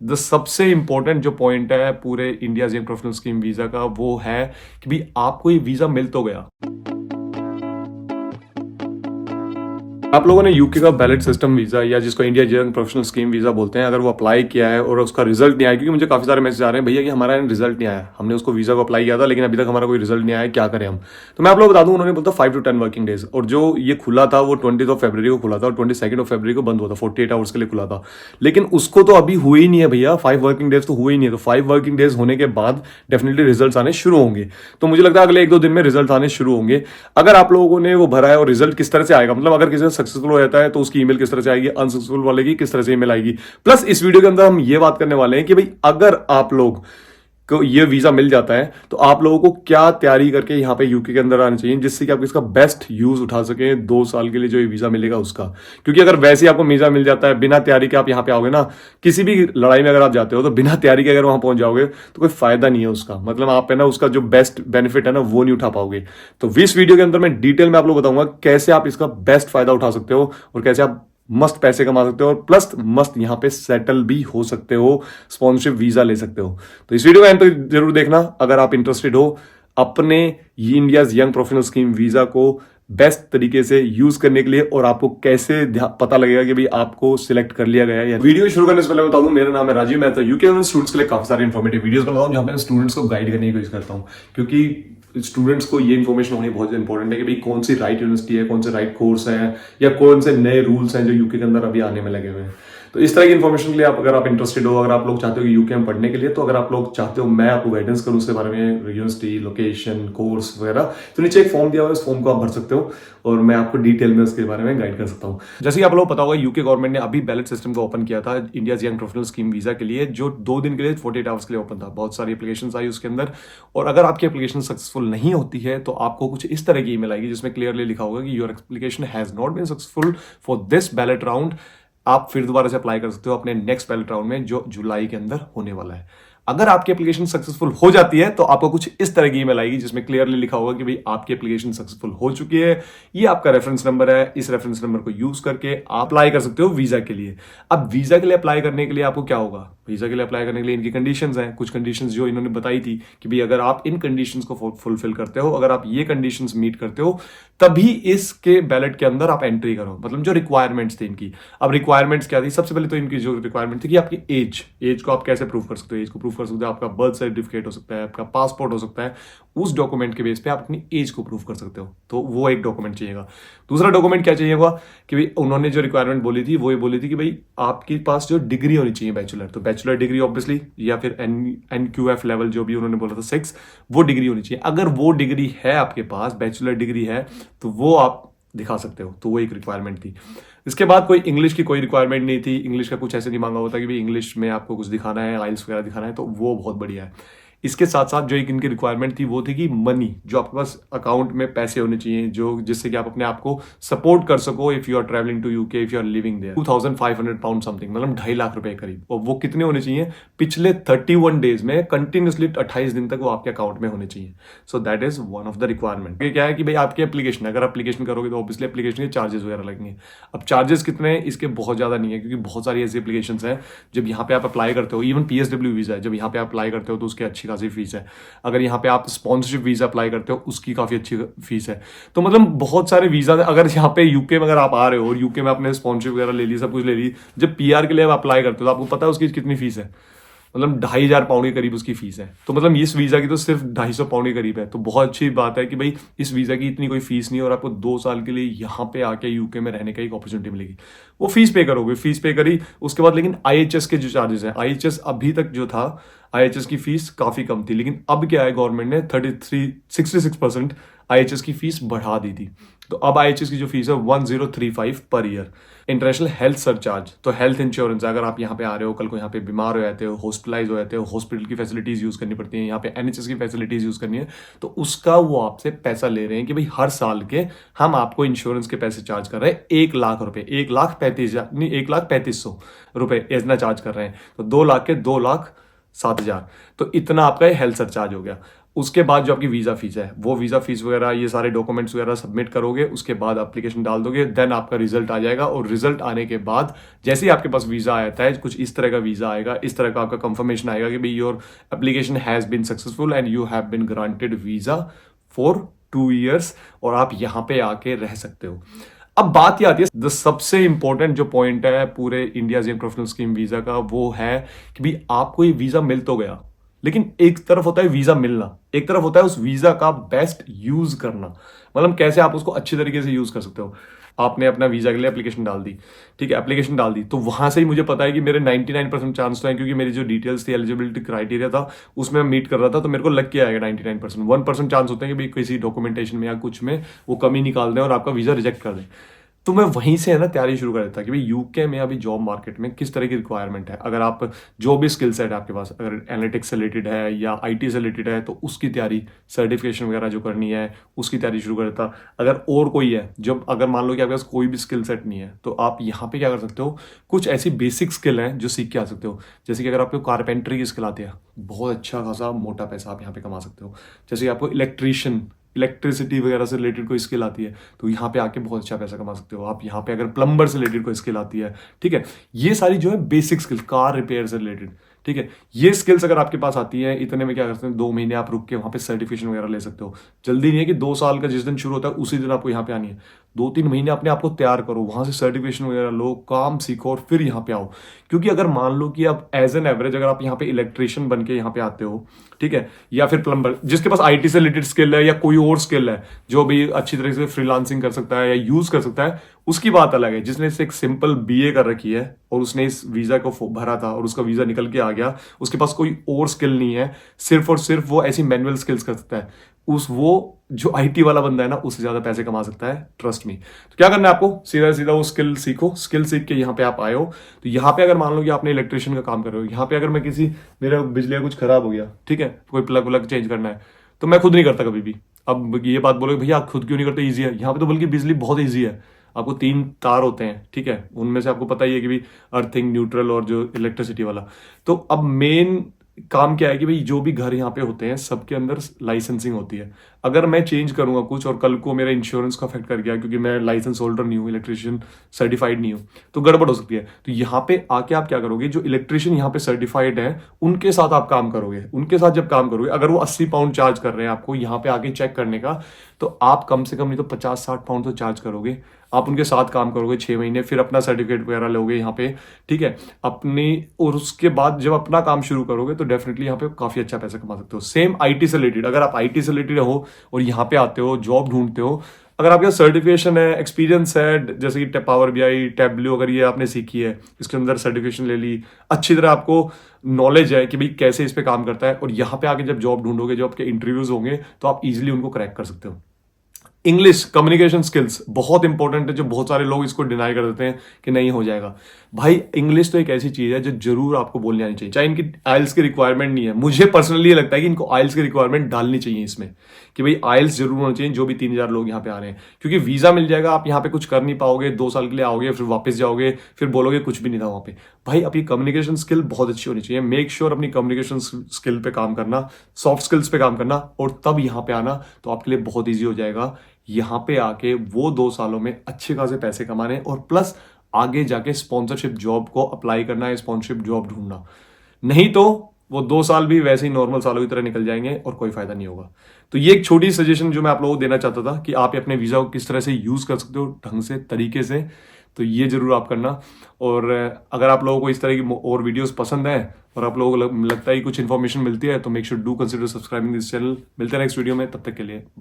The सबसे important जो point है पूरे India young professional scheme visa का वो है कि भाई आपको ये वीजा मिल तो गया। आप लोगों ने यूके का बैलेट सिस्टम वीजा या जिसको India young professional scheme visa बोलते हैं, अगर वो अप्लाई किया है और उसका रिजल्ट नहीं आया, क्योंकि मुझे काफी सारे मैसेज आ रहे हैं भैया कि हमारा रिजल्ट नहीं आया, हमने उसको वीजा को अप्लाई किया था लेकिन अभी तक हमारा कोई रिजल्ट नहीं आया, क्या करें हम। तो मैं आप लोग बता दूं, उन्होंने बोला 5 to 10 वर्किंग डेज, और जो ये खुला था वो 20 फरवरी को खुला था और 22 फरवरी को बंद हुआ था, 48 आवर्स के लिए खुला था। लेकिन उसको तो अभी हुए ही नहीं है भैया, 5 वर्किंग डेज तो हुए ही नहीं है। तो 5 वर्किंग डेज होने के बाद डेफिनेटली रिजल्ट आने शुरू होंगे। तो मुझे लगता है अगले 1-2 दिन में रिजल्ट आने शुरू होंगे। अगर आप लोगों ने वो भरा है और रिजल्ट किस तरह से आएगा, मतलब अगर किसी का सक्सेसफुल हो जाता है तो उसकी ईमेल किस तरह से आएगी, अनसक्सेसफुल वाले की किस तरह से ईमेल आएगी। प्लस इस वीडियो के अंदर हम ये बात करने वाले हैं कि भाई अगर आप लोग को ये वीजा मिल जाता है तो आप लोगों को क्या तैयारी करके यहाँ पे यूके के अंदर आना चाहिए, जिससे कि आप इसका बेस्ट यूज उठा सकें 2 साल के लिए जो ये वीजा मिलेगा उसका। क्योंकि अगर वैसे ही आपको वीजा मिल जाता है बिना तैयारी के, आप यहाँ पे आओगे ना, किसी भी लड़ाई में अगर आप जाते हो तो बिना तैयारी के अगर वहां पहुंच जाओगे तो कोई फायदा नहीं है उसका, मतलब आप है ना उसका जो बेस्ट बेनिफिट है ना वो नहीं उठा पाओगे। तो इस वीडियो के अंदर मैं डिटेल में आप लोग बताऊंगा कैसे आप इसका बेस्ट फायदा उठा सकते हो और कैसे आप मस्त पैसे कमा सकते हो और प्लस मस्त यहां पे सेटल भी हो सकते हो, स्पॉन्सरशिप वीजा ले सकते हो। तो इस वीडियो को एंड तक जरूर देखना अगर आप इंटरेस्टेड हो अपने India's young professional scheme visa को बेस्ट तरीके से यूज करने के लिए, और आपको कैसे पता लगेगा कि भाई आपको सिलेक्ट कर लिया गया है। वीडियो शुरू करने से पहले बता दूं, मेरा नाम है राजीव, मैं तो यूके स्टूडेंट्स के लिए काफी सारे इन्फॉर्मेटिव वीडियोस बनाता हूं जहां पे स्टूडेंट्स को गाइड करने की कोशिश करता हूं, क्योंकि स्टूडेंट्स को ये इन्फॉर्मेशन होनी बहुत इंपॉर्टेंट है कि भाई कौन सी राइट यूनिवर्सिटी है, कौन से राइट कोर्स है, या कौन से नए रूल्स हैं जो यूके के अंदर अभी आने में लगे हुए हैं। तो इस तरह की इन्फॉर्मेशन के लिए अगर आप इंटरेस्टेड हो, अगर आप लोग चाहते हो कि यूके में पढ़ने के लिए, तो अगर आप लोग चाहते हो मैं आपको गाइडेंस करूं उसके बारे में, यूनिवर्सिटी, लोकेशन, कोर्स वगैरह, तो नीचे एक फॉर्म दिया हुआ है, उस फॉर्म को आप भर सकते हो और मैं आपको डिटेल में उसके बारे में गाइड कर सकता हूं। जैसे कि आप लोग पता होगा, यूके गवर्नमेंट ने अभी बैलेट सिस्टम को ओपन किया था India young professional scheme visa के लिए, जो 2 दिन के लिए 48 आवर्स के लिए ओपन था। बहुत सारी एप्लीकेशन आई उसके अंदर, और अगर आपकी एप्लीकेशन सक्सेसफुल नहीं होती है तो आपको कुछ इस तरह की ईमेल आएगी जिसमें क्लियरली लिखा होगा कि your application has not been successful for this ballot round. आप फिर दोबारा से अप्लाई कर सकते हो अपने नेक्स्ट बैलेट राउंड में जो जुलाई के अंदर होने वाला है। अगर आपकी एप्लीकेशन सक्सेसफुल हो जाती है तो आपको कुछ इस तरह की ईमेल आएगी जिसमें क्लियरली लिखा होगा कि भाई आपकी एप्लीकेशन सक्सेसफुल हो चुकी है, ये आपका रेफरेंस नंबर है, इस रेफरेंस नंबर को यूज करके आप अप्लाई कर सकते हो वीजा के लिए। अब वीजा के लिए अप्लाई करने के लिए आपको क्या होगा, वीजा के लिए अप्लाई करने के लिए इनकी कंडीशंस हैं, कुछ कंडीशंस जो इन्होंने बताई थी कि भाई अगर आप इन कंडीशंस को फुलफिल करते हो, अगर आप ये कंडीशंस मीट करते हो, तभी इसके बैलेट के अंदर आप एंट्री करो। मतलब जो रिक्वायरमेंट्स थी इनकी, अब रिक्वायरमेंट्स क्या थी, सबसे पहले तो इनकी जो रिक्वायरमेंट थी कि आपकी एज को आप कैसे प्रूव कर सकते हो। एज को प्रूव कर सकते हो, आपका बर्थ सर्टिफिकेट हो सकता है, आपका पासपोर्ट हो सकता है, उस डॉक्यूमेंट के बेस पे आप अपनी एज को प्रूव कर सकते हो, तो वो एक डॉक्यूमेंट चाहिएगा। दूसरा डॉक्यूमेंट क्या चाहिएगा कि भाई उन्होंने जो रिक्वायरमेंट बोली थी वो ये बोली थी कि भाई आपके पास जो डिग्री होनी चाहिए बैचलर, तो बैचलर डिग्री ऑब्वियसली, या फिर NQF लेवल जो भी उन्होंने बोला था 6, वो डिग्री होनी चाहिए। अगर वो डिग्री है आपके पास, बैचलर डिग्री है, तो वो आप दिखा सकते हो, तो वो एक रिक्वायरमेंट थी। इसके बाद कोई इंग्लिश की कोई रिक्वायरमेंट नहीं थी, इंग्लिश का कुछ ऐसे नहीं मांगा होता कि भाई इंग्लिश में आपको कुछ दिखाना है, आइल्स वगैरह दिखाना है, तो वो बहुत बढ़िया है। इसके साथ साथ जो एक इनकी रिक्वायरमेंट थी वो थी कि मनी, जो आपके पास अकाउंट में पैसे होने चाहिए जो जिससे कि आप अपने आप को सपोर्ट कर सको if you are travelling to UK, if you are living there. 2500 pound something, मतलब 2.5 लाख रुपए करीब। और वो कितने होने चाहिए, पिछले 31 डेज में कंटिन्यूसली 28 दिन तक वो आपके अकाउंट में होने चाहिए। So that is one of the requirement. ये क्या है कि भाई आपकी एप्लीकेशन, अगर एप्लीकेशन करोगे तो ऑब्वियसली एप्लीकेशन के चार्जेस वगैरह लगेंगे। अब चार्जेस कितने हैं इसके, बहुत ज्यादा नहीं है, क्योंकि बहुत सारी ऐसी एप्लीकेशन हैं जब यहाँ पे आप अप्लाई करते हो, इवन PSW वीजा है, जब यहाँ पे आप अप्लाई करते हो तो उसकी अच्छी खासी फीस है। अगर यहाँ पे आप स्पॉन्सरशिप वीजा अप्लाई करते हो उसकी काफी अच्छी फीस है। तो मतलब बहुत सारे वीजा, अगर यहाँ पे यूके में अगर आप आ रहे हो और यूके में आपने स्पॉन्सरशिप वगैरह ले ली, सब कुछ ले ली, जब PR के लिए आप अप्लाई करते हो तो आपको पता है उसकी कितनी फीस है, मतलब 2,500 पाउंड के करीब उसकी फीस है। तो मतलब इस वीजा की तो सिर्फ 250 पाउंड के करीब है। तो बहुत अच्छी बात है कि भाई इस वीजा की इतनी कोई फीस नहीं, और आपको 2 साल के लिए यहाँ पे आके यूके में रहने का एक अपॉर्चुनिटी मिलेगी। वो फीस पे करोगे, फीस पे करी उसके बाद, लेकिन IHS के जो चार्जेस है, IHS अभी तक जो था, IHS की फीस काफी कम थी, लेकिन अब क्या है, गवर्नमेंट ने 66% IHS की फीस बढ़ा दी थी। तो अब IHS की जो फीस है 1035 per year. International health surcharge, तो हेल्थ इंश्योरेंस, अगर आप यहाँ पे आ रहे हो, कल को यहाँ पे बीमार हो जाते हो, हॉस्पिटलाइज हो जाते हो, हॉस्पिटल की फैसिलिटीज यूज करनी पड़ती है, यहाँ पे NHS की फैसिलिटीज यूज करनी है, तो उसका वो आपसे पैसा ले रहे हैं कि भाई हर साल के हम आपको इंश्योरेंस के पैसे चार्ज कर रहे हैं 1 लाख रुपए, 1,35,000 नहीं, 1,35,100 रुपए इतना चार्ज कर रहे हैं। तो 2 लाख के 2,07,000, तो इतना आपका हेल्थ सरचार्ज हो गया। उसके बाद जो आपकी वीज़ा फीस है, वो वीज़ा फीस वगैरह ये सारे डॉक्यूमेंट्स वगैरह सबमिट करोगे, उसके बाद एप्लीकेशन डाल दोगे, देन आपका रिजल्ट आ जाएगा। और रिजल्ट आने के बाद जैसे ही आपके पास वीज़ा आता है, कुछ इस तरह का वीज़ा आएगा, इस तरह का आपका कंफर्मेशन आएगा कि भाई your application has been successful and you have been granted visa for 2 years, और आप यहाँ पे आके रह सकते हो। अब बात ये आती है द सबसे इंपॉर्टेंट जो पॉइंट है पूरे India young professional scheme visa का, वो है कि भाई आपको ये वीजा मिल तो गया, लेकिन एक तरफ होता है वीजा मिलना, एक तरफ होता है उस वीजा का बेस्ट यूज करना। मतलब कैसे आप उसको अच्छी तरीके से यूज कर सकते हो। आपने अपना वीजा के लिए एप्लीकेशन डाल दी, ठीक है, एप्लीकेशन डाल दी, तो वहां से ही मुझे पता है कि मेरे 99% चांस तो है, क्योंकि मेरी जो डिटेल्स थी, एलिजिबिलिटी क्राइटेरिया था, उसमें मीट कर रहा था, तो मेरे को लग के आएगा 99%। 1% चांस होते हैं कि भाई किसी डॉक्यूमेंटेशन में या कुछ में वो कमी निकाल दें और आपका वीजा रिजेक्ट कर दें। तो मैं वहीं से है ना तैयारी शुरू कर देता कि भाई यूके में अभी जॉब मार्केट में किस तरह की रिक्वायरमेंट है। अगर आप जो भी स्किल सेट है आपके पास, अगर एनालिटिक्स से रिलेटेड है या आईटी से रिलेटेड है, तो उसकी तैयारी, सर्टिफिकेशन वगैरह जो करनी है उसकी तैयारी शुरू कर देता। अगर और कोई है, जब अगर मान लो कि आपके पास कोई भी स्किल सेट नहीं है, तो आप यहाँ पे क्या कर सकते हो, कुछ ऐसी बेसिक स्किल हैं जो सीख के आ सकते हो। जैसे कि अगर आपको कारपेंटरी की स्किल आती है, बहुत अच्छा खासा मोटा पैसा आप यहाँ पे कमा सकते हो। जैसे आपको इलेक्ट्रिसिटी वगैरह से रिलेटेड कोई स्किल आती है, तो यहाँ पे आके बहुत अच्छा पैसा कमा सकते हो आप। यहाँ पे अगर प्लम्बर से रिलेटेड कोई स्किल आती है, ठीक है, ये सारी जो है बेसिक स्किल, कार रिपेयर से रिलेटेड, ठीक है, ये स्किल्स अगर आपके पास आती है, इतने में क्या कर सकते हैं, 2 महीने आप रुक के वहां पे सर्टिफिकेशन वगैरह ले सकते हो। जल्दी नहीं है कि 2 साल का जिस दिन शुरू होता है उसी दिन आपको यहाँ पे आनी है। 2-3 महीने अपने आप को तैयार करो, वहां से सर्टिफिकेशन वगैरह लो, काम सीखो और फिर यहाँ पे आओ। क्योंकि अगर मान लो कि आप एज एन एवरेज अगर आप यहाँ पे इलेक्ट्रिशियन बन के यहाँ पे आते हो, ठीक है, या फिर प्लम्बर, जिसके पास आईटी से रिलेटेड स्किल है या कोई और स्किल है जो भी अच्छी तरह से फ्रीलांसिंग कर सकता है या यूज कर सकता है, उसकी बात अलग है। जिसने एक सिंपल बीए कर रखी है और उसने इस वीजा को भरा था और उसका वीजा निकल के आ गया, उसके पास कोई और स्किल नहीं है, सिर्फ और सिर्फ वो ऐसी मैनुअल स्किल्स कर सकता है, वो जो आईटी वाला बंदा है ना, उससे ज्यादा पैसे कमा सकता है, ट्रस्ट मी। तो क्या करना है आपको, सीधा सीधा वो स्किल सीखो। स्किल सीख के यहाँ पे आप आए हो, तो यहाँ पे अगर मान लो कि आपने इलेक्ट्रिशियन का काम कर रहे हो, यहाँ पे अगर मैं मेरा बिजली का कुछ खराब हो गया, ठीक है, कोई प्लग व्लग चेंज करना है, तो मैं खुद नहीं करता कभी भी। अब ये बात बोलोगे भैया आप खुद क्यों नहीं करते, ईजी है यहाँ पे, तो बल्कि बिजली बहुत ईजी है। आपको 3 तार होते हैं, ठीक है, उनमें से आपको पता ही है कि भाई अर्थिंग, न्यूट्रल और जो इलेक्ट्रिसिटी वाला। तो अब मेन काम क्या है कि भाई जो भी घर यहाँ पे होते हैं सबके अंदर लाइसेंसिंग होती है। अगर मैं चेंज करूंगा कुछ और कल को मेरा इंश्योरेंस का अफेक्ट कर गया, क्योंकि मैं लाइसेंस होल्डर नहीं हूँ, इलेक्ट्रिशियन सर्टिफाइड नहीं हूँ, तो गड़बड़ हो सकती है। तो यहाँ पे आके आप क्या करोगे, जो इलेक्ट्रिशियन यहाँ पे सर्टिफाइड है उनके साथ आप काम करोगे। उनके साथ जब काम करोगे, अगर वो 80 पाउंड चार्ज कर रहे हैं आपको यहाँ पे आके चेक करने का, तो आप कम से कम नहीं तो 50-60 पाउंड तो चार्ज करोगे। आप उनके साथ काम करोगे 6 महीने, फिर अपना सर्टिफिकेट वगैरह लोगे यहाँ पे, ठीक है, अपनी, और उसके बाद जब अपना काम शुरू करोगे तो डेफिनेटली यहाँ पे काफी अच्छा पैसा कमा सकते हो। सेम आईटी से रिलेटेड, अगर आप आईटी से रिलेटेड हो और यहाँ पे आते हो, जॉब ढूंढते हो, अगर आपके पास सर्टिफिकेशन है, एक्सपीरियंस है, जैसे कि पावर बीआई, टैब्ल्यू, अगर ये आपने सीखी है, इसके अंदर सर्टिफिकेशन ले ली, अच्छी तरह आपको नॉलेज है कि भाई कैसे इस पे काम करता है, और यहाँ पे आके जब जॉब ढूंढोगे, जब आपके इंटरव्यूज होंगे, तो आप इजिली उनको क्रैक कर सकते हो। इंग्लिश कम्युनिकेशन स्किल्स बहुत इंपॉर्टेंट है, जो बहुत सारे लोग इसको डिनाई कर देते हैं कि नहीं हो जाएगा। भाई इंग्लिश तो एक ऐसी चीज है जो जरूर आपको बोलनी आनी चाहिए, चाहे इनकी आइल्स की रिक्वायरमेंट नहीं है। मुझे पर्सनली ये लगता है कि इनको आइल्स की रिक्वायरमेंट डालनी चाहिए इसमें, कि भाई आइल्स जरूर होना चाहिए जो भी 3000 लोग यहाँ पे आ रहे हैं, क्योंकि वीजा मिल जाएगा, आप यहाँ पे कुछ कर नहीं पाओगे, 2 साल के लिए आओगे, फिर वापस जाओगे, फिर बोलोगे कुछ भी नहीं था वहां पे। भाई अपनी कम्युनिकेशन स्किल बहुत अच्छी होनी चाहिए। मेक श्योर अपनी कम्युनिकेशन स्किल पे काम करना, सॉफ्ट स्किल्स पे काम करना, और तब यहाँ पे आना, तो आपके लिए बहुत ईजी हो जाएगा यहाँ पे आके वो 2 सालों में अच्छे खासे पैसे कमाने, और प्लस आगे जाके स्पॉन्सरशिप जॉब को अप्लाई करना है, स्पॉन्सरशिप जॉब ढूंढना। नहीं तो वो 2 साल भी वैसे ही नॉर्मल सालों की तरह निकल जाएंगे और कोई फायदा नहीं होगा। तो ये एक छोटी सजेशन जो मैं आप लोगों को देना चाहता था कि आप अपने वीजा को किस तरह से यूज कर सकते हो ढंग से, तरीके से, तो ये जरूर आप करना। और अगर आप लोगों को इस तरह की और वीडियोस पसंद है और आप लोगों को लगता है कि कुछ इन्फॉर्मेशन मिलती है, तो make sure do consider subscribing this channel. मिलते हैं नेक्स्ट वीडियो में, तब तक के लिए।